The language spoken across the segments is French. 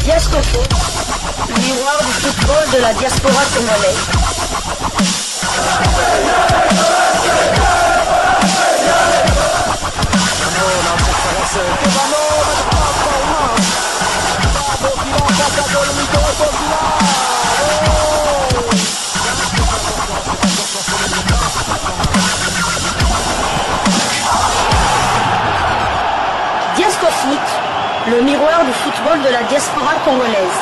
Diascofoot, le miroir du football de la diaspora congolaise. Diascofoot, le miroir du football de la diaspora congolaise.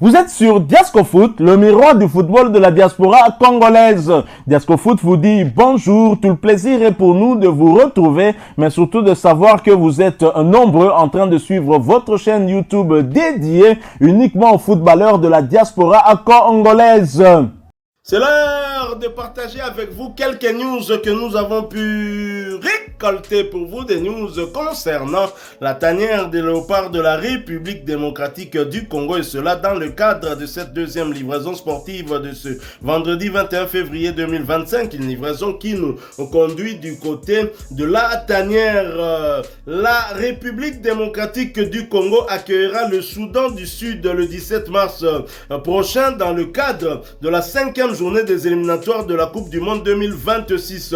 Vous êtes sur Diascofoot, le miroir du football de la diaspora congolaise. Diascofoot vous dit bonjour, tout le plaisir est pour nous de vous retrouver, mais surtout de savoir que vous êtes nombreux en train de suivre votre chaîne YouTube dédiée uniquement aux footballeurs de la diaspora congolaise. C'est l'heure de partager avec vous quelques news que nous avons pu récolter pour vous, des news concernant la tanière des léopards de la République démocratique du Congo, et cela dans le cadre de cette deuxième livraison sportive de ce vendredi 21 février 2025, une livraison qui nous conduit du côté de la tanière. La République démocratique du Congo accueillera le Soudan du Sud le 17 mars prochain dans le cadre de la 5e journée des éliminatoires de la Coupe du Monde 2026.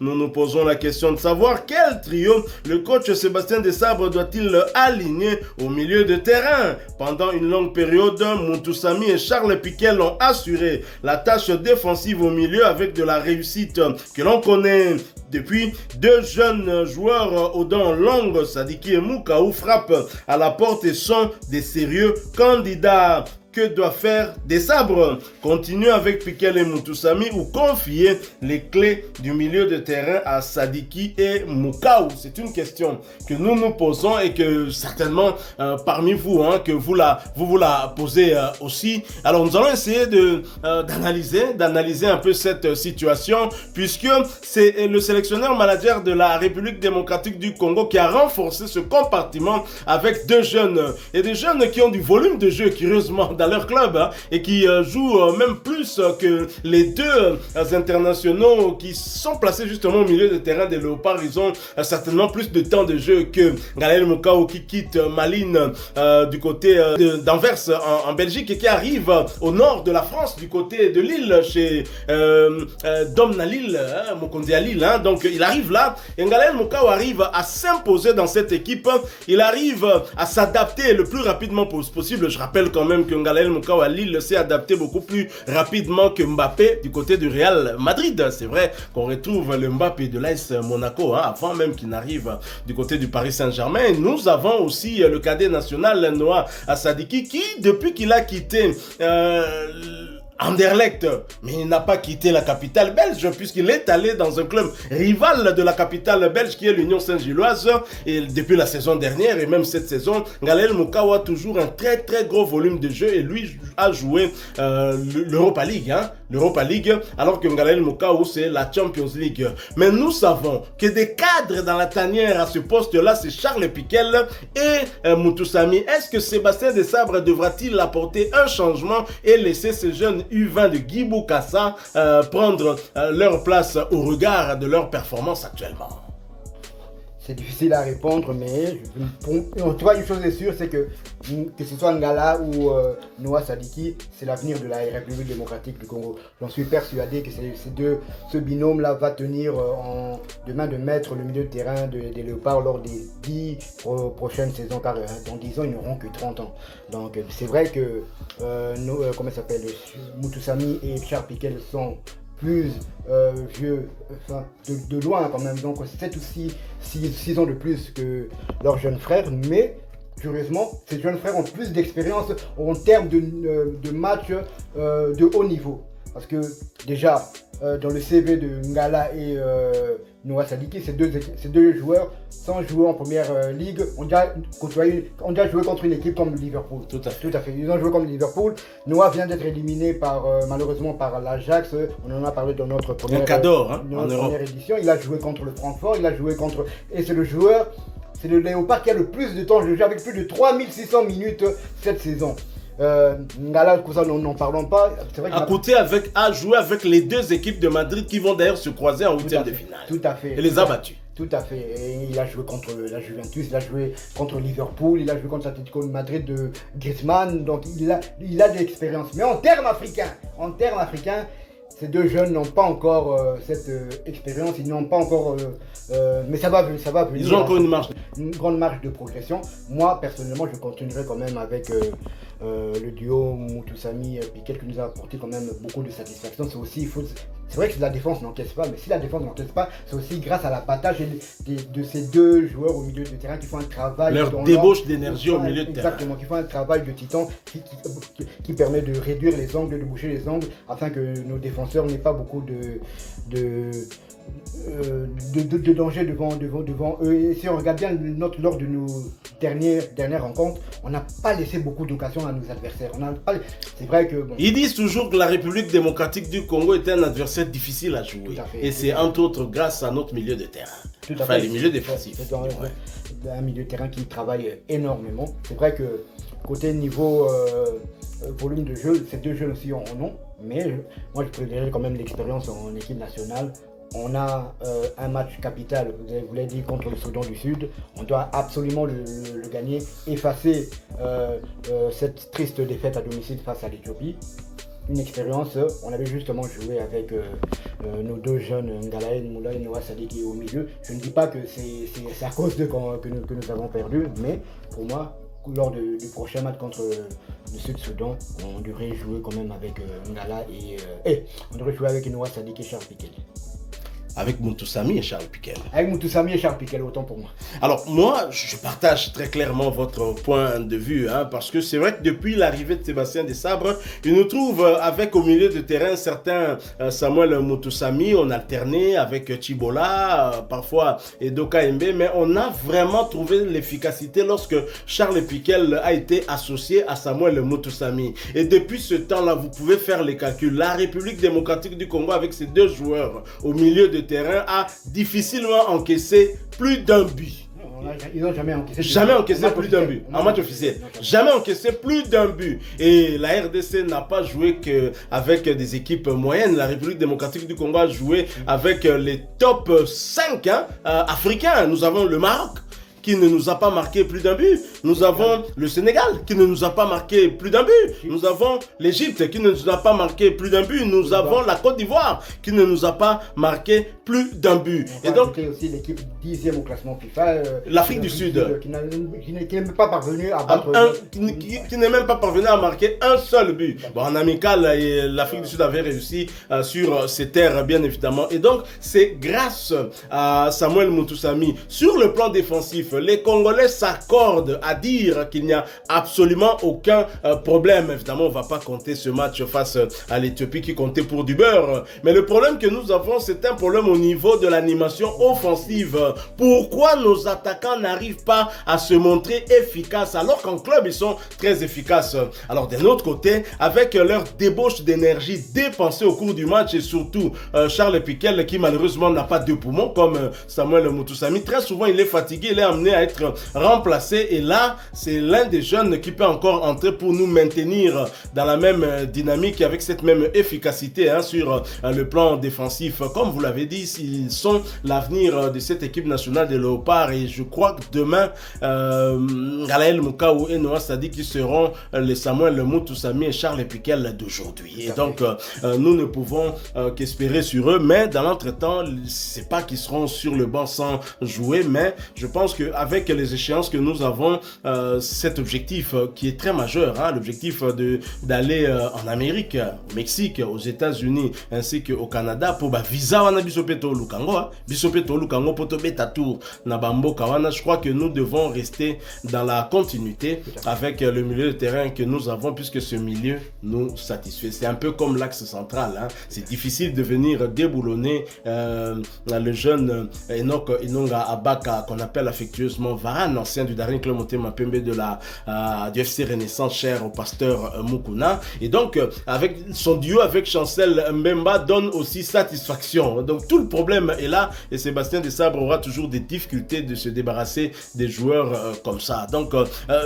Nous nous posons la question de savoir quel trio le coach Sébastien Desabre doit-il aligner au milieu de terrain. Pendant une longue période, Moutoussamy et Charles Piquet ont assuré la tâche défensive au milieu avec de la réussite que l'on connaît. Depuis, deux jeunes joueurs aux dents longues, Sadiki et Mukaou, frappent à la porte et sont des sérieux candidats. Que doit faire Desabre? Continuer avec Piquet et Moutoussamy ou confier les clés du milieu de terrain à Sadiki et Mukaou? C'est une question que nous nous posons et que certainement parmi vous, que vous la posez aussi. Alors nous allons essayer d'analyser un peu cette situation, puisque c'est le sélectionneur manager de la République démocratique du Congo qui a renforcé ce compartiment avec deux jeunes, et des jeunes qui ont du volume de jeu, curieusement, dans leur club, et qui jouent même plus que les deux internationaux qui sont placés justement au milieu de terrain des Léopards. Ils ont certainement plus de temps de jeu que Gaël Mukaou qui quitte Malines du côté d'Anvers en Belgique et qui arrive au nord de la France du côté de Lille chez Domna Lille, Mokondi à Lille. Donc il arrive là et Gaël Mukaou arrive à s'imposer dans cette équipe. Il arrive à s'adapter le plus rapidement possible. Je rappelle quand même que Gaël Mukaou à Lille s'est adapté beaucoup plus rapidement que Mbappé du côté du Real Madrid. C'est vrai qu'on retrouve le Mbappé de l'AS Monaco avant même qu'il n'arrive du côté du Paris Saint-Germain. Nous avons aussi le cadet national Noah Sadiki qui, depuis qu'il a quitté Anderlecht, mais il n'a pas quitté la capitale belge puisqu'il est allé dans un club rival de la capitale belge qui est l'Union Saint-Gilloise. Et depuis la saison dernière et même cette saison, Gaël Mukaou a toujours un très très gros volume de jeu et lui a joué l'Europa League, l'Europa League, alors que Gaël Mukaou c'est la Champions League. Mais nous savons que des cadres dans la tanière à ce poste-là, c'est Charles Piquel et Moutoussamy. Est-ce que Sébastien Desabre devra-t-il apporter un changement et laisser ces jeunes U20 de Guy Boukassa prendre leur place au regard de leur performance actuellement? C'est difficile à répondre, mais en tout cas, une chose est sûre, c'est que ce soit Ngala ou Noah Sadiki, c'est l'avenir de la République démocratique du Congo. J'en suis persuadé que ce binôme-là va tenir de main de maître le milieu de terrain des Léopards lors des 10 prochaines saisons, car dans 10 ans, ils n'auront que 30 ans. Donc c'est vrai que Moutoussamy et Charles Piquel sont plus vieux, enfin, de loin quand même, donc 7 ou 6 ans de plus que leurs jeunes frères, mais curieusement, ces jeunes frères ont plus d'expérience en termes de matchs de haut niveau. Parce que déjà, dans le CV de Ngala et Noah Sadiki, ces deux joueurs, sans jouer en première ligue, ont déjà joué contre une équipe comme Liverpool. Tout à fait. Ils ont joué comme Liverpool. Noah vient d'être éliminé malheureusement par l'Ajax. On en a parlé dans notre première édition. Il a joué contre le Francfort, et c'est le joueur, c'est le Léopard qui a le plus de temps de jeu, avec plus de 3600 minutes cette saison. Ngala, nous n'en parlons pas. C'est vrai à jouer avec les deux équipes de Madrid qui vont d'ailleurs se croiser en huitième de finale. Tout à fait. Et les a battus. Tout à fait. Et il a joué contre la Juventus, il a joué contre Liverpool, il a joué contre l'Atlético de Madrid de Griezmann. Donc il a de l'expérience. Mais en termes africains, ces deux jeunes n'ont pas encore cette expérience, ils n'ont pas encore... mais ça va venir. Ils ont encore une grande marge de progression. Moi, personnellement, je continuerai quand même avec le duo Moutoussamy-Piquet qui nous a apporté quand même beaucoup de satisfaction. C'est vrai que la défense n'encaisse pas, mais si la défense n'encaisse pas, c'est aussi grâce à la partage de ces deux joueurs au milieu de terrain qui font un travail... Leur débauche d'énergie au milieu de terrain. Exactement, qui font un travail de titan qui permet de réduire les angles, de boucher les angles, afin que nos défenseurs n'aient pas beaucoup de danger devant eux. Et si on regarde bien lors de nos dernières rencontres, on n'a pas laissé beaucoup d'occasions à nos adversaires. C'est vrai que... Bon, ils disent toujours que la République démocratique du Congo est un adversaire difficile à jouer. Et c'est entre autres grâce à notre milieu de terrain. Enfin, les milieux défensifs. C'est un milieu de terrain qui travaille énormément. C'est vrai que côté niveau volume de jeu, ces deux jeunes aussi en ont. Mais moi, je préférerais quand même l'expérience en équipe nationale. On a un match capital, vous l'avez dit, contre le Soudan du Sud. On doit absolument le gagner, effacer cette triste défaite à domicile face à l'Éthiopie. Une expérience, on avait justement joué avec nos deux jeunes, Ngalae Moula et Noah Sadiki au milieu. Je ne dis pas que c'est à cause d'eux que nous avons perdu, mais pour moi, lors du prochain match contre le Sud-Soudan, on devrait jouer quand même avec Ngala et on devrait jouer avec Noah Sadiki et Charles Piquet. Avec Moutoussamy et Charles Piquel. Avec Moutoussamy et Charles Piquel, autant pour moi. Alors moi, je partage très clairement votre point de vue, parce que c'est vrai que depuis l'arrivée de Sébastien Desabre, il nous trouve avec au milieu de terrain certains Samuel Moutoussamy, on alternait avec Chibola, parfois Edo Kaembe, mais on a vraiment trouvé l'efficacité lorsque Charles Piquel a été associé à Samuel Moutoussamy. Et depuis ce temps-là, vous pouvez faire les calculs. La République démocratique du Congo avec ces deux joueurs au milieu de terrain a difficilement encaissé plus d'un but. Ils n'ont jamais encaissé plus d'un but en match officiel. Jamais encaissé plus d'un but. Et la RDC n'a pas joué qu'avec des équipes moyennes. La République démocratique du Congo a joué avec les top 5 africains. Nous avons le Maroc qui ne nous a pas marqué plus d'un but. Nous avons le Sénégal qui ne nous a pas marqué plus d'un but. Nous avons l'Égypte qui ne nous a pas marqué plus d'un but. Nous avons la Côte d'Ivoire qui ne nous a pas marqué plus d'un but. Et donc aussi l'équipe 10e au classement FIFA. L'Afrique du Sud. Qui n'est même pas parvenue à battre... qui n'est même pas parvenu à marquer un seul but. Bon, en amical, l'Afrique du Sud avait réussi sur ses terres, bien évidemment. Et donc, c'est grâce à Samuel Moutoussamy. Sur le plan défensif, les Congolais s'accordent à dire qu'il n'y a absolument aucun problème. Évidemment, on ne va pas compter ce match face à l'Éthiopie qui comptait pour du beurre. Mais le problème que nous avons, c'est un problème au niveau de l'animation offensive. Pourquoi nos attaquants n'arrivent pas à se montrer efficaces alors qu'en club, ils sont très efficaces? Alors, d'un autre côté, avec leur débauche d'énergie dépensée au cours du match et surtout Charles Piquel qui malheureusement n'a pas deux poumons comme Samuel Moutoussamy, très souvent il est fatigué, il est amené à être remplacé et là c'est l'un des jeunes qui peut encore entrer pour nous maintenir dans la même dynamique avec cette même efficacité sur le plan défensif. Comme vous l'avez dit, ils sont l'avenir de cette équipe nationale des Léopards et je crois que demain Galaël Moukaou et Noah Sadi qui seront les Samuel Moutoussamy et Charles Piquel d'aujourd'hui. Et donc nous ne pouvons qu'espérer sur eux, mais dans l'entretemps c'est pas qu'ils seront sur le banc sans jouer, mais je pense que avec les échéances que nous avons, cet objectif qui est très majeur, l'objectif d'aller en Amérique, au Mexique, aux États-Unis ainsi qu'au Canada pour visa wana bisopeto lukango bisopeto lukango poto beta tour na bamboka wana. Je crois que nous devons rester dans la continuité avec le milieu de terrain que nous avons puisque ce milieu nous satisfait. C'est un peu comme l'axe central, c'est difficile de venir déboulonner le jeune Enoch Inonga Abaka qu'on appelle affectueusement Varane, ancien du Daring Club Motema Pembe du FC Renaissance, cher au pasteur Mukuna. Et donc, avec son duo avec Chancel Mbemba donne aussi satisfaction. Donc, tout le problème est là et Sébastien Desabre aura toujours des difficultés de se débarrasser des joueurs comme ça. Donc,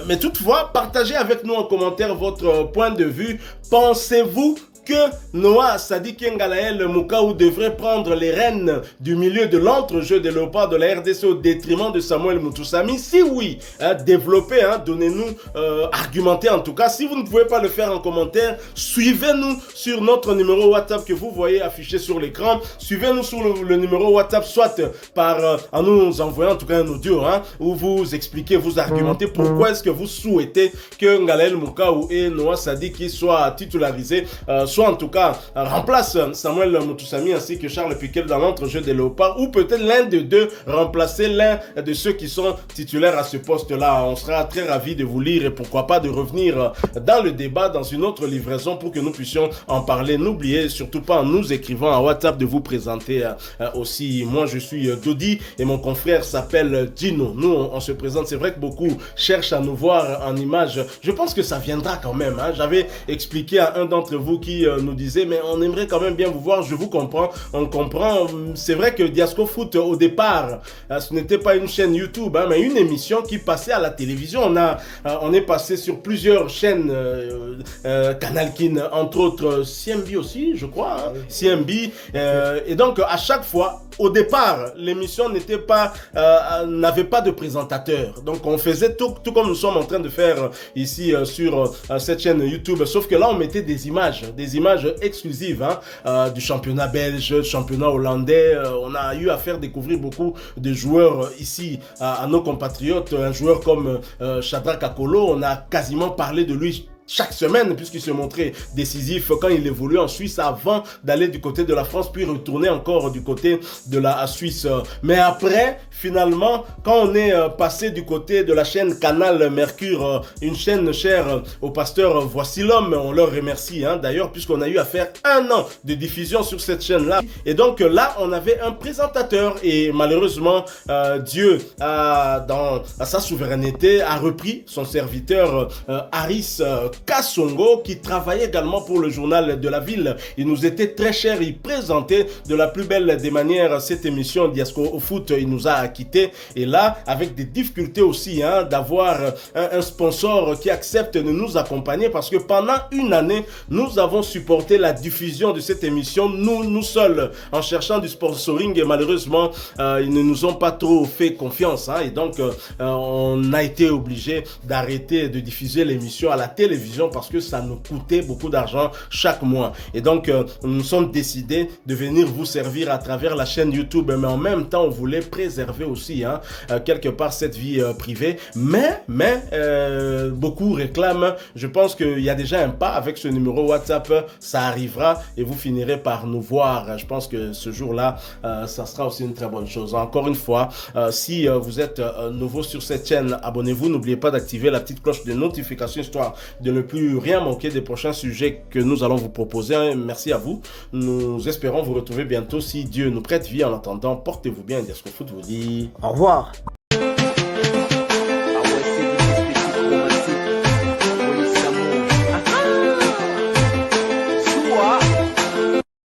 mais toutefois, partagez avec nous en commentaire votre point de vue. Pensez-vous que Noah Sadik Ngalael Moukau devrait prendre les rênes du milieu de l'entrejeu des Léopards de la RDC au détriment de Samuel Moutoussamy? Si oui, développez, donnez-nous, argumentez en tout cas. Si vous ne pouvez pas le faire en commentaire, suivez-nous sur notre numéro WhatsApp que vous voyez affiché sur l'écran. Suivez-nous sur le numéro WhatsApp, soit en nous envoyant en tout cas un audio, où vous expliquez, vous argumentez pourquoi est-ce que vous souhaitez que Ngalael Moukau et Noah Sadik soient titularisés, soit en tout cas remplace Samuel Moutoussamy ainsi que Charles Piquet dans l'entrejeu des Léopards, ou peut-être l'un de deux remplacer l'un de ceux qui sont titulaires à ce poste-là. On sera très ravis de vous lire et pourquoi pas de revenir dans le débat dans une autre livraison pour que nous puissions en parler. N'oubliez surtout pas en nous écrivant à WhatsApp de vous présenter aussi. Moi je suis Dodi et mon confrère s'appelle Gino. Nous on se présente. C'est vrai que beaucoup cherchent à nous voir en image. Je pense que ça viendra quand même. J'avais expliqué à un d'entre vous qui nous disait mais on aimerait quand même bien vous voir. Je vous comprends. On comprend. C'est vrai que Diasco Foot au départ ce n'était pas une chaîne YouTube mais une émission qui passait à la télévision. On est passé sur plusieurs chaînes, Canal Kin, entre autres CMB aussi, je crois, CMB. Et donc, à chaque fois, au départ, l'émission n'avait pas de présentateur. Donc, on faisait tout comme nous sommes en train de faire ici sur cette chaîne YouTube. Sauf que là, on mettait des images exclusives du championnat belge, championnat hollandais. On a eu à faire découvrir beaucoup de joueurs ici à nos compatriotes. Un joueur comme Shadrack Akolo, on a quasiment parlé de lui chaque semaine puisqu'il se montrait décisif quand il évoluait en Suisse avant d'aller du côté de la France puis retourner encore du côté de la Suisse. Mais après, finalement, quand on est passé du côté de la chaîne Canal Mercure, une chaîne chère au pasteur Voici l'homme, on leur remercie d'ailleurs puisqu'on a eu à faire 1 an de diffusion sur cette chaîne-là. Et donc là, on avait un présentateur et malheureusement, Dieu, dans sa souveraineté, a repris son serviteur Harris Kassongo qui travaillait également pour le journal de la ville. Il nous était très cher, il présentait de la plus belle des manières cette émission Diasco au foot. Il nous a quittés et là avec des difficultés aussi d'avoir un sponsor qui accepte de nous accompagner parce que pendant 1 année nous avons supporté la diffusion de cette émission nous seuls en cherchant du sponsoring et malheureusement ils ne nous ont pas trop fait confiance et donc on a été obligé d'arrêter de diffuser l'émission à la télévision parce que ça nous coûtait beaucoup d'argent chaque mois. Et donc, nous nous sommes décidés de venir vous servir à travers la chaîne YouTube. Mais en même temps, on voulait préserver aussi, quelque part, cette vie privée. Mais beaucoup réclament. Je pense qu'il y a déjà un pas avec ce numéro WhatsApp. Ça arrivera et vous finirez par nous voir. Je pense que ce jour-là, ça sera aussi une très bonne chose. Encore une fois, si vous êtes nouveau sur cette chaîne, abonnez-vous. N'oubliez pas d'activer la petite cloche de notification histoire de ne plus rien manquer des prochains sujets que nous allons vous proposer. Merci à vous. Nous espérons vous retrouver bientôt si Dieu nous prête vie. En attendant, portez-vous bien. Diasco Foot vous dit au revoir.